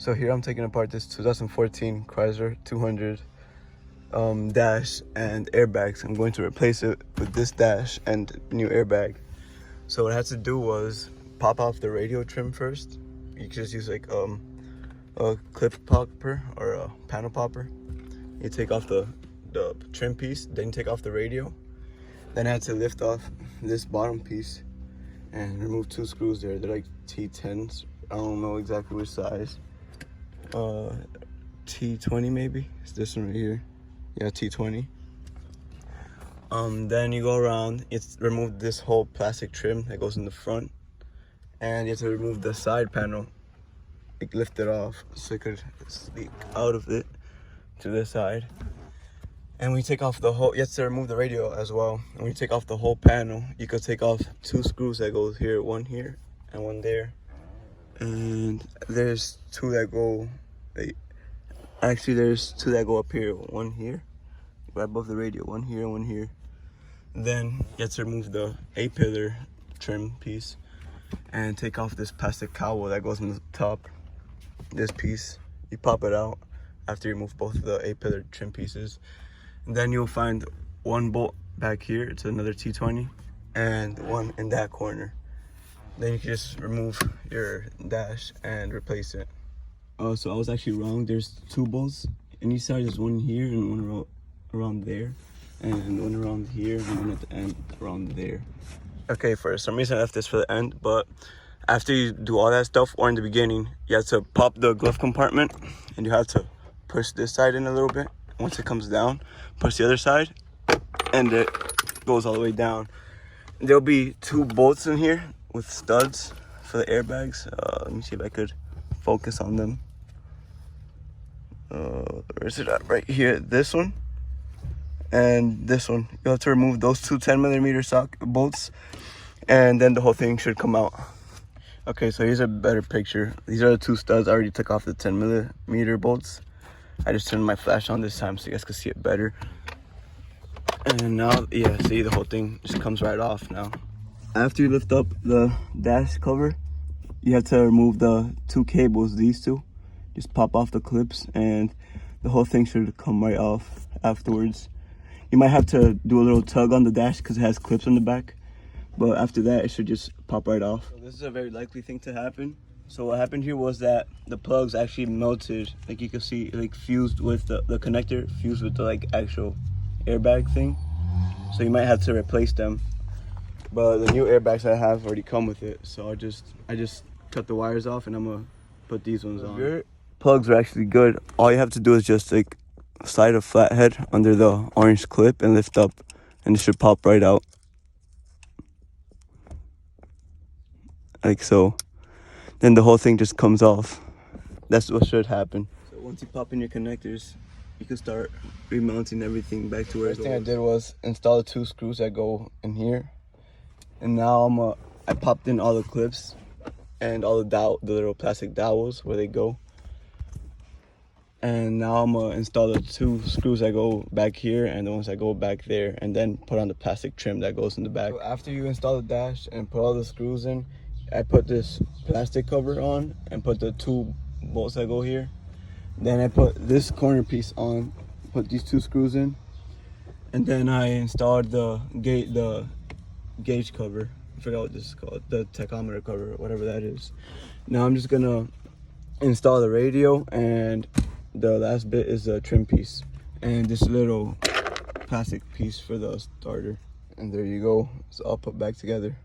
So here I'm taking apart this 2014 Chrysler 200 dash and airbags. I'm going to replace it with this dash and new airbag. So what I had to do was pop off the radio trim first. You can just use like a clip popper or a panel popper. You take off the trim piece, then you take off the radio. Then I had to lift off this bottom piece and remove 2 screws there. They're like T10s. I don't know exactly which size. T20 maybe. It's this one right here. Yeah, T20. Then you go around. It's remove this whole plastic trim that goes in the front, and you have to remove the side panel. Like lift it off so it could leak out of it to this side. And when you take off the whole, you have to remove the radio as well. And when you take off the whole panel, you could take off 2 screws that goes here, one here and one there. And there's 2 that go, actually there's 2 that go up here, one here, right above the radio, one here and one here. Then you have to remove the A-pillar trim piece and take off this plastic cowl that goes on the top. This piece, you pop it out after you remove both of the A-pillar trim pieces. And then you'll find 1 bolt back here, it's another T20, and 1 in that corner. Then you can just remove your dash and replace it. So I was actually wrong. There's 2 bolts in each side. There's one here and one around there, and one around here and one at the end around there. Okay, for some reason I left this for the end, but after you do all that stuff, or in the beginning, you have to pop the glove compartment and you have to push this side in a little bit. Once it comes down, push the other side and it goes all the way down. There'll be 2 bolts in here with studs for the airbags. Let me see if I could focus on them. Where is it at? Right here, this one and this one. You have to remove those 2 10mm bolts, and then the whole thing should come out. Okay, so here's a better picture. These are the 2 studs. I already took off the 10mm bolts. I just turned my flash on this time so you guys can see it better. And now, yeah, see, the whole thing just comes right off now. After you lift up the dash cover, you have to remove the 2 cables, these 2. Just pop off the clips and the whole thing should come right off afterwards. You might have to do a little tug on the dash because it has clips on the back, but after that it should just pop right off. So this is a very likely thing to happen. So what happened here was that the plugs actually melted, like you can see, like fused with the connector, fused with the like actual airbag thing. So you might have to replace them. But the new airbags I have already come with it. So I just cut the wires off and I'm gonna put these ones on. Your plugs are actually good. All you have to do is just like slide a flathead under the orange clip and lift up, and it should pop right out. Like so. Then the whole thing just comes off. That's what should happen. So once you pop in your connectors, you can start remounting everything back to where it goes. The first thing I did was install the 2 screws that go in here. And now I popped in all the clips and all the little plastic dowels where they go. And now I'm gonna install the 2 screws that go back here and the ones that go back there, and then put on the plastic trim that goes in the back. So after you install the dash and put all the screws in, I put this plastic cover on and put the 2 bolts that go here. Then I put this corner piece on, put these 2 screws in, and then I installed the gauge cover. I forgot what this is called, the tachometer cover, whatever that is. Now I'm just gonna install the radio, and the last bit is the trim piece and this little plastic piece for the starter. And there you go, it's all put back together.